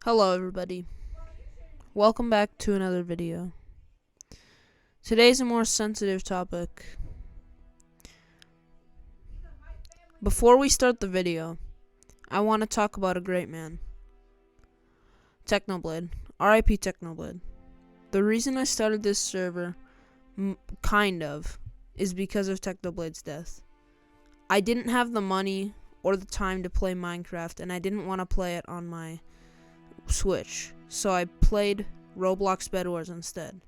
Hello everybody, welcome back to another video. Today's a more sensitive topic. Before we start the video, I want to talk about a great man, Technoblade, RIP Technoblade. The reason I started this server, is because of Technoblade's death. I didn't have the money or the time to play Minecraft, and I didn't want to play it on my Switch, so I played Roblox Bed Wars instead.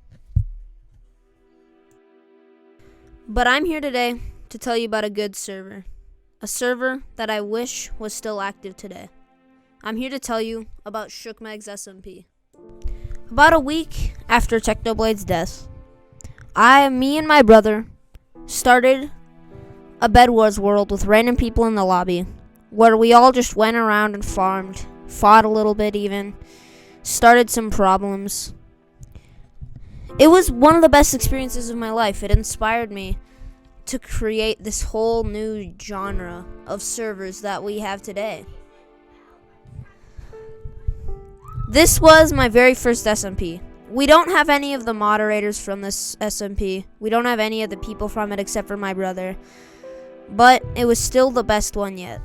But I'm here today to tell you about a good server. A server that I wish was still active today. I'm here to tell you about shokmegs SMP. About a week after Technoblade's death, me and my brother started a Bed Wars world with random people in the lobby, where we all just went around and farmed, fought a little bit even, started some problems. It was one of the best experiences of my life. It inspired me to create this whole new genre of servers that we have today. This was my very first SMP. We don't have any of the moderators from this SMP. We don't have any of the people from it except for my brother. But it was still the best one yet.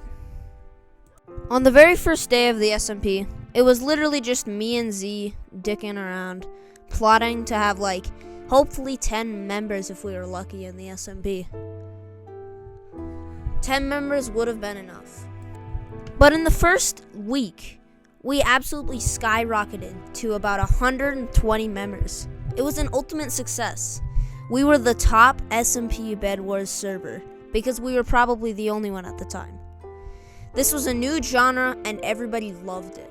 On the very first day of the SMP, it was literally just me and Z dicking around, plotting to have hopefully 10 members if we were lucky in the SMP. 10 members would have been enough. But in the first week, we absolutely skyrocketed to about 120 members. It was an ultimate success. We were the top SMP Bed Wars server because we were probably the only one at the time. This was a new genre and everybody loved it.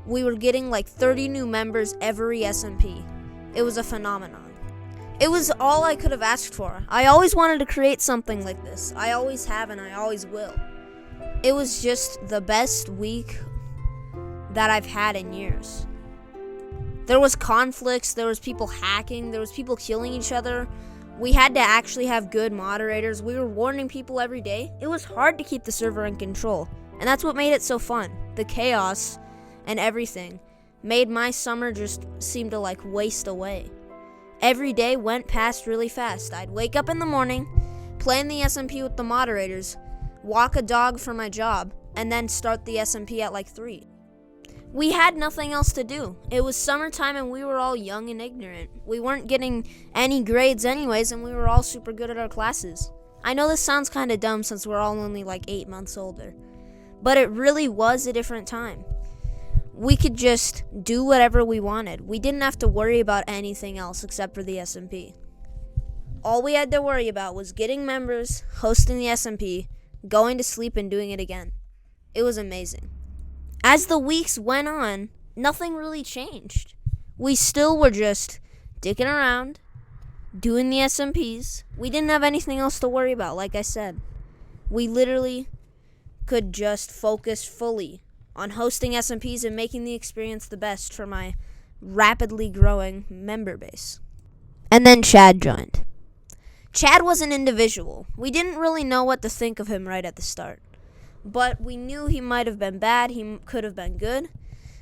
We were getting 30 new members every SMP. It was a phenomenon. It was all I could have asked for. I always wanted to create something like this. I always have and I always will. It was just the best week that I've had in years. There was conflicts, there was people hacking, there was people killing each other. We had to actually have good moderators. We were warning people every day. It was hard to keep the server in control, and that's what made it so fun. The chaos and everything made my summer just seem to waste away. Every day went past really fast. I'd wake up in the morning, play in the SMP with the moderators, walk a dog for my job, and then start the SMP at 3. We had nothing else to do. It was summertime and we were all young and ignorant. We weren't getting any grades anyways, and we were all super good at our classes. I know this sounds kind of dumb since we're all only 8 months older, but it really was a different time. We could just do whatever we wanted. We didn't have to worry about anything else except for the SMP. All we had to worry about was getting members, hosting the SMP, going to sleep, and doing it again. It was amazing. As the weeks went on, nothing really changed. We still were just dicking around, doing the SMPs. We didn't have anything else to worry about, like I said. We literally could just focus fully on hosting SMPs and making the experience the best for my rapidly growing member base. And then Chad joined. Chad was an individual. We didn't really know what to think of him right at the start. But we knew he might have been bad, he could have been good.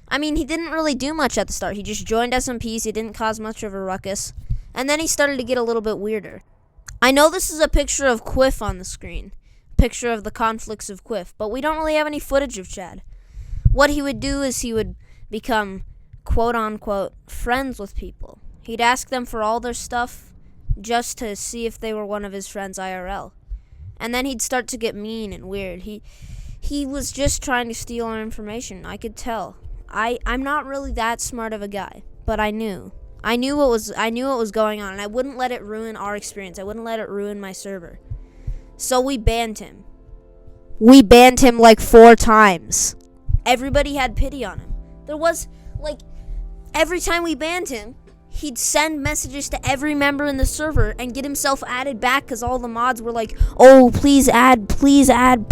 I mean, he didn't really do much at the start. He just joined SMPs, he didn't cause much of a ruckus, and then he started to get a little bit weirder. I know this is a picture of Quiff on the screen, picture of the conflicts of Quiff, but we don't really have any footage of Chad. What he would do is he would become, quote-unquote, friends with people. He'd ask them for all their stuff just to see if they were one of his friends IRL. And then he'd start to get mean and weird. He was just trying to steal our information. I could tell. I'm not really that smart of a guy, but I knew what was going on, and I wouldn't let it ruin our experience. I wouldn't let it ruin my server. So we banned him. We banned him 4 times. Everybody had pity on him. There was every time we banned him, he'd send messages to every member in the server and get himself added back because all the mods were oh, please add, please add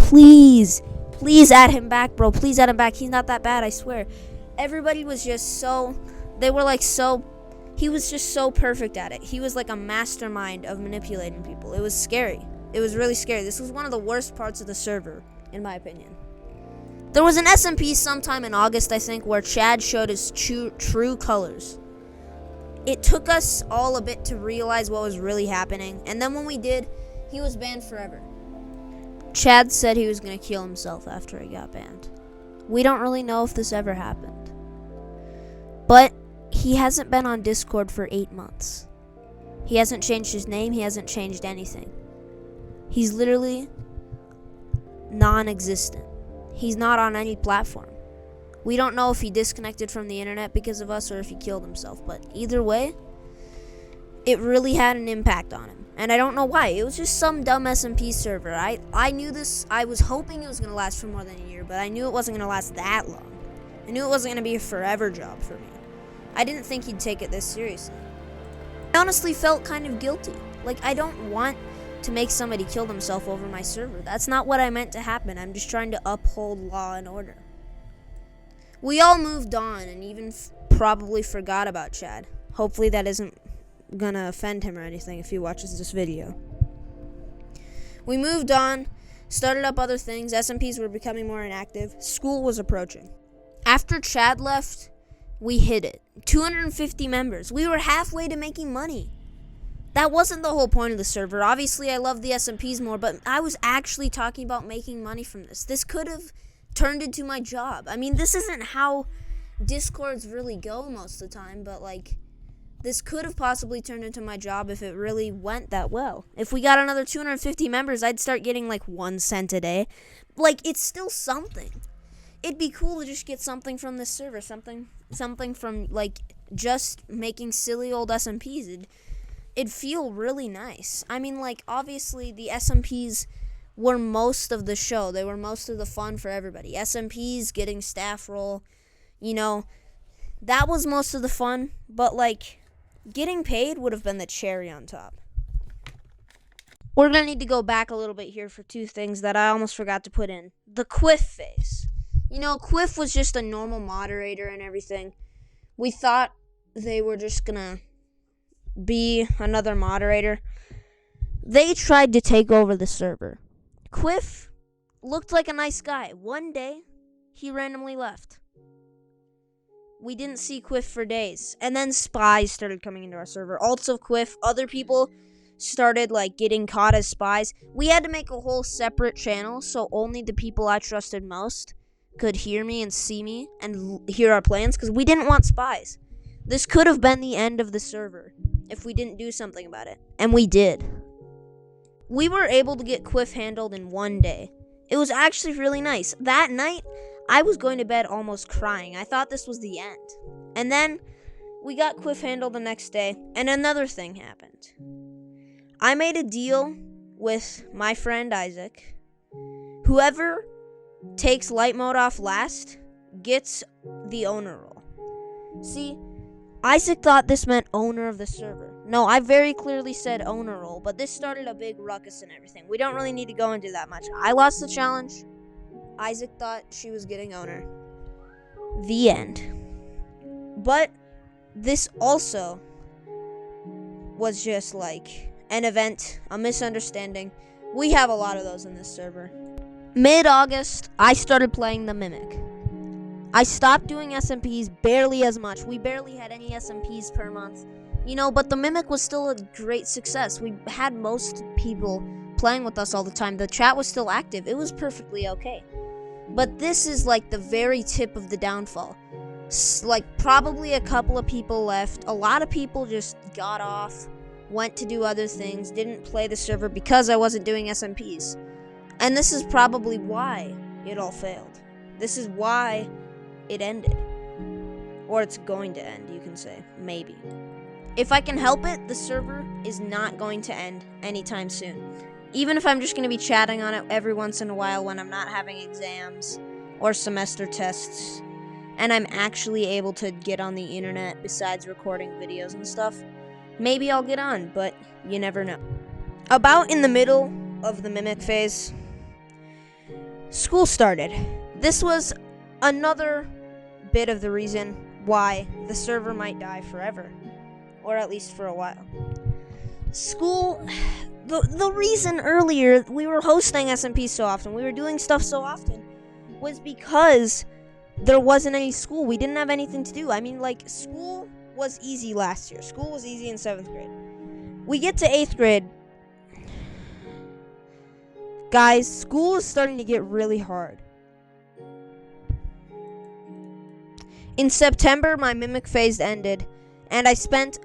him back, bro. Please add him back. He's not that bad, I swear. Everybody was just he was just so perfect at it. He was a mastermind of manipulating people. It was scary. It was really scary. This was one of the worst parts of the server, in my opinion. There was an SMP sometime in August, I think, where Chad showed his true colors. It took us all a bit to realize what was really happening, and then when we did, he was banned forever. Chad said he was going to kill himself after he got banned. We don't really know if this ever happened. But he hasn't been on Discord for 8 months. He hasn't changed his name, he hasn't changed anything. He's literally non-existent. He's not on any platform. We don't know if he disconnected from the internet because of us or if he killed himself, but either way, it really had an impact on him. And I don't know why. It was just some dumb SMP server. I knew this. I was hoping it was going to last for more than a year, but I knew it wasn't going to last that long. I knew it wasn't going to be a forever job for me. I didn't think he'd take it this seriously. I honestly felt kind of guilty. Like, I don't want to make somebody kill themselves over my server. That's not what I meant to happen. I'm just trying to uphold law and order. We all moved on and even probably forgot about Chad. Hopefully that isn't gonna offend him or anything if he watches this video. We moved on, started up other things. SMPs were becoming more inactive. School was approaching. After Chad left, we hit it. 250 members. We were halfway to making money. That wasn't the whole point of the server. Obviously, I love the SMPs more, but I was actually talking about making money from this. This could have turned into my job. I mean, this isn't how Discords really go most of the time, but like, this could have possibly turned into my job if it really went that well. If we got another 250 members, I'd start getting like 1 cent a day. Like, it's still something. It'd be cool to just get something from this server, something from like just making silly old SMPs. It'd feel really nice. I mean, like, obviously the SMPs were most of the show. They were most of the fun for everybody. SMPs getting staff role, that was most of the fun, but like, getting paid would have been the cherry on top. We're going to need to go back a little bit here for 2 things that I almost forgot to put in. The Quiff phase. Quiff was just a normal moderator and everything. We thought they were just going to be another moderator. They tried to take over the server. Quiff looked like a nice guy. One day, he randomly left. We didn't see Quiff for days. And then spies started coming into our server. Also Quiff, other people started like getting caught as spies. We had to make a whole separate channel so only the people I trusted most could hear me and see me and hear our plans, because we didn't want spies. This could have been the end of the server if we didn't do something about it. And we did. We were able to get Quiff handled in 1 day. It was actually really nice. That night, I was going to bed almost crying. I thought this was the end. And then we got Quiff handled the next day, and another thing happened. I made a deal with my friend Isaac. Whoever takes light mode off last gets the owner role. See, Isaac thought this meant owner of the server. No, I very clearly said owner role, but this started a big ruckus and everything. We don't really need to go into that much. I lost the challenge. Isaac thought she was getting owner. The end. But this also was just like an event, a misunderstanding. We have a lot of those in this server. Mid-August, I started playing the Mimic. I stopped doing SMPs barely as much. We barely had any SMPs per month. But the Mimic was still a great success. We had most people playing with us all the time. The chat was still active. It was perfectly okay. But this is like the very tip of the downfall. Like, probably a couple of people left. A lot of people just got off, went to do other things, didn't play the server because I wasn't doing SMPs. And this is probably why it all failed. This is why it ended. Or it's going to end, you can say. Maybe. If I can help it, the server is not going to end anytime soon. Even if I'm just going to be chatting on it every once in a while when I'm not having exams or semester tests, and I'm actually able to get on the internet besides recording videos and stuff, maybe I'll get on, but you never know. About in the middle of the Mimic phase, school started. This was another bit of the reason why the server might die forever, or at least for a while. School, the reason earlier we were hosting SMP so often, we were doing stuff so often, was because there wasn't any school. We didn't have anything to do. I mean, like, school was easy last year. School was easy in 7th grade. We get to 8th grade. Guys, school is starting to get really hard. In September, my mimic phase ended, and I spent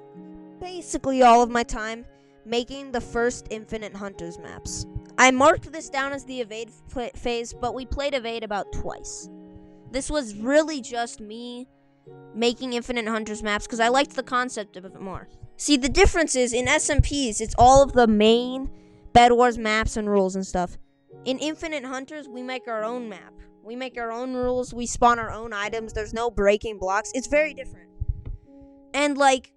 basically all of my time making the first Infinite Hunters maps. I marked this down as the evade phase, but we played evade about twice. This was really just me making Infinite Hunters maps because I liked the concept of it more. See, the difference is in SMPs, it's all of the main Bed Wars maps and rules and stuff. In Infinite Hunters, we make our own map. We make our own rules. We spawn our own items. There's no breaking blocks. It's very different. And, like,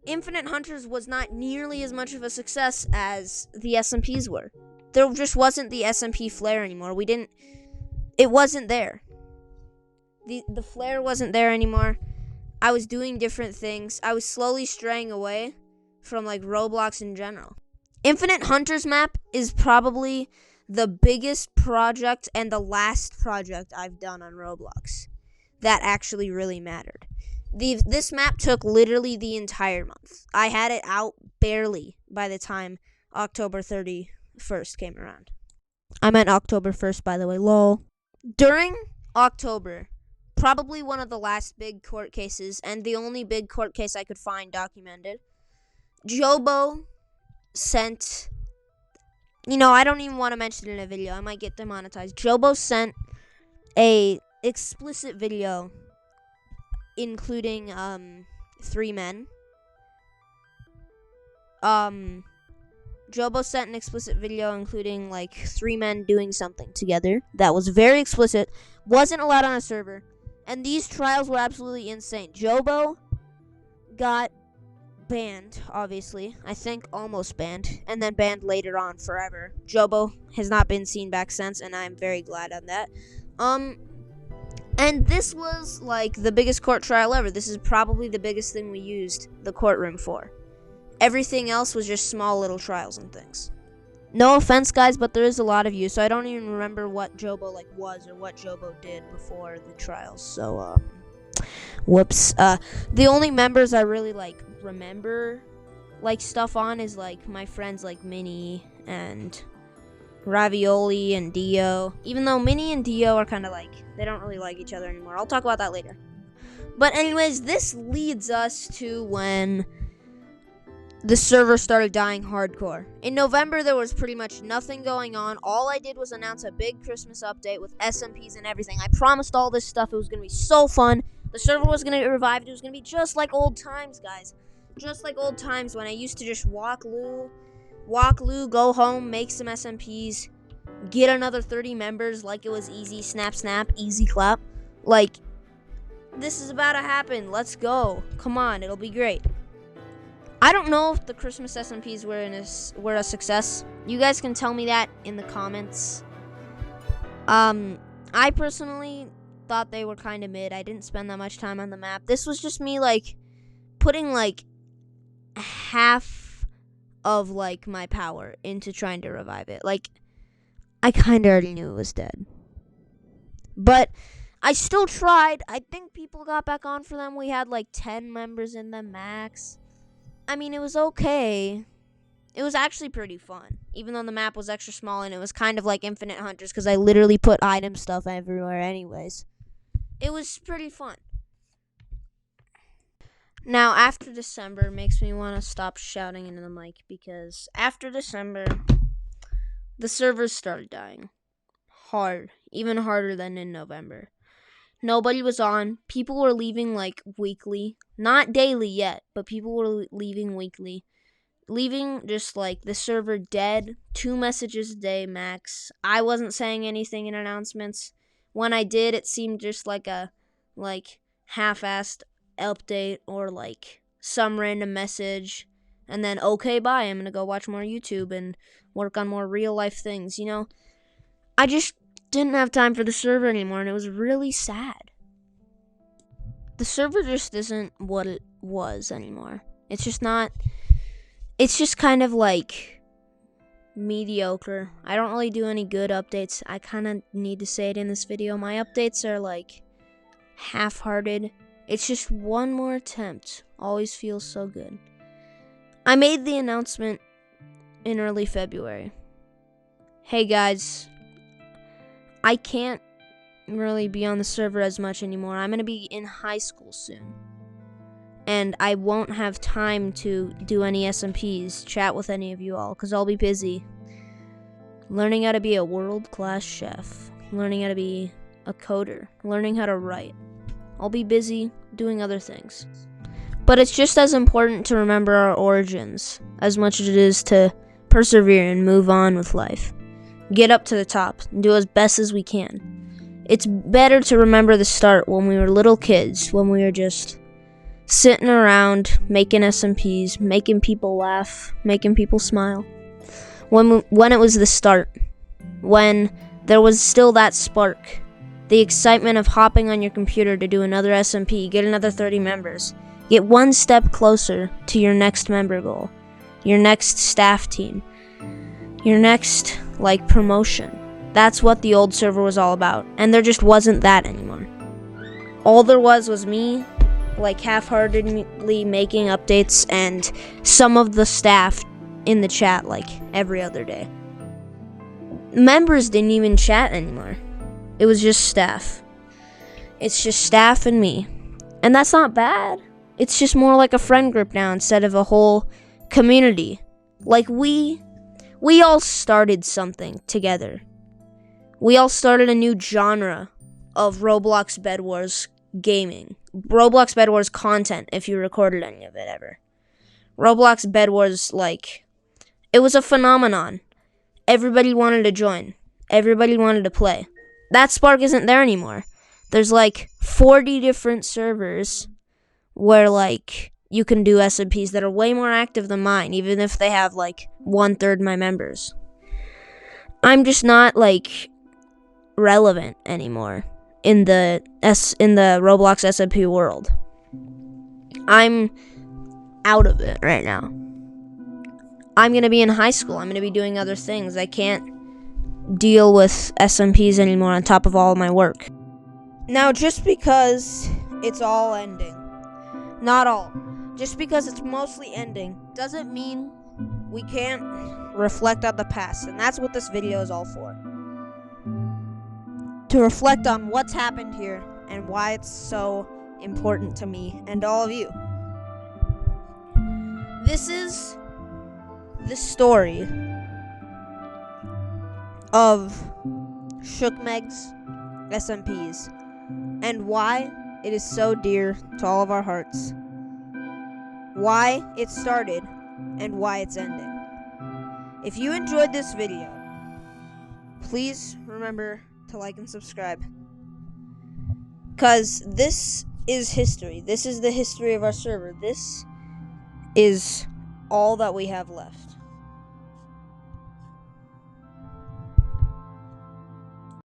Infinite Hunters was not nearly as much of a success as the SMPs were. There just wasn't the SMP flair anymore. It wasn't there. The flair wasn't there anymore. I was doing different things. I was slowly straying away from, like, Roblox in general. Infinite Hunters map is probably the biggest project and the last project I've done on Roblox that actually really mattered. This map took literally the entire month. I had it out barely by the time October 31st came around. I meant October 1st, by the way, lol. During October, probably one of the last big court cases, and the only big court case I could find documented, Jobo sent... I don't even want to mention it in a video. I might get demonetized. Jobo sent a explicit video including 3 men. Jobo sent an explicit video including, like, 3 men doing something together that was very explicit, wasn't allowed on a server, and these trials were absolutely insane. Jobo got banned, obviously. I think almost banned, and then banned later on forever. Jobo has not been seen back since, and I'm very glad on that. And this was, like, the biggest court trial ever. This is probably the biggest thing we used the courtroom for. Everything else was just small little trials and things. No offense, guys, but there is a lot of you, so I don't even remember what Jobo, like, was or what Jobo did before the trials. So, whoops. The only members I really, like, remember, like, stuff on is, like, my friends like Minnie and Ravioli and Dio. Even though Minnie and Dio are kind of like, they don't really like each other anymore. I'll talk about that later. But anyways, this leads us to when the server started dying hardcore. In November, there was pretty much nothing going on. All I did was announce a big Christmas update with SMPs and everything. I promised all this stuff. It was going to be so fun. The server was going to get revived. It was going to be just like old times, guys. Just like old times when I used to just walk Lou, go home, make some SMPs, get another 30 members like it was easy, snap, easy clap. Like, this is about to happen. Let's go. Come on, it'll be great. I don't know if the Christmas SMPs were a success. You guys can tell me that in the comments. I personally thought they were kind of mid. I didn't spend that much time on the map. This was just me, like, putting, like, half of, like, my power into trying to revive it. Like, I kind of already knew it was dead. But I still tried. I think people got back on for them. We had, like, 10 members in them max. I mean, it was okay. It was actually pretty fun, even though the map was extra small and it was kind of like Infinite Hunters because I literally put item stuff everywhere anyways. It was pretty fun. Now, after December makes me want to stop shouting into the mic because after December, the servers started dying. Hard. Even harder than in November. Nobody was on. People were leaving, like, weekly. Not daily yet, but people were leaving weekly. Leaving just, like, the server dead. 2 messages a day max. I wasn't saying anything in announcements. When I did, it seemed just like a, like, half-assed update or, like, some random message. And then, okay, bye. I'm gonna go watch more YouTube and work on more real-life things, you know? I just didn't have time for the server anymore, and it was really sad. The server just isn't what it was anymore. It's just not. It's just kind of like mediocre. I don't really do any good updates. I kind of need to say it in this video. My updates are like half-hearted. It's just one more attempt. Always feels so good. I made the announcement in early February. Hey guys, I can't really be on the server as much anymore. I'm going to be in high school soon. And I won't have time to do any SMPs, chat with any of you all, because I'll be busy learning how to be a world-class chef, learning how to be a coder, learning how to write. I'll be busy doing other things. But it's just as important to remember our origins as much as it is to persevere and move on with life. Get up to the top and do as best as we can. It's better to remember the start when we were little kids, when we were just sitting around making SMPs, making people laugh, making people smile. When it was the start, when there was still that spark, the excitement of hopping on your computer to do another SMP, get another 30 members, get one step closer to your next member goal, your next staff team, your next, promotion. That's what the old server was all about, and there just wasn't that anymore. All there was me, half-heartedly making updates, and some of the staff in the chat, every other day. Members didn't even chat anymore. It was just staff. It's just staff and me. And that's not bad. It's just more like a friend group now instead of a whole community. We all started something together. We all started a new genre of Roblox Bed Wars gaming. Roblox Bed Wars content, if you recorded any of it ever. Roblox Bed Wars, it was a phenomenon. Everybody wanted to join. Everybody wanted to play. That spark isn't there anymore. There's 40 different servers where you can do SMPs that are way more active than mine, even if they have 1/3 my members. I'm just not relevant anymore in the Roblox SMP world. I'm out of it right now. I'm gonna be in high school. I'm gonna be doing other things. I can't deal with SMPs anymore on top of all of my work. Now, just because it's all ending, not all, just because it's mostly ending, doesn't mean we can't reflect on the past, and that's what this video is all for. To reflect on what's happened here and why it's so important to me and all of you. This is the story of shokmegs SMPs and why it is so dear to all of our hearts. Why it started and why it's ending. If you enjoyed this video, please remember to like and subscribe. Because this is history. This is the history of our server. This is all that we have left.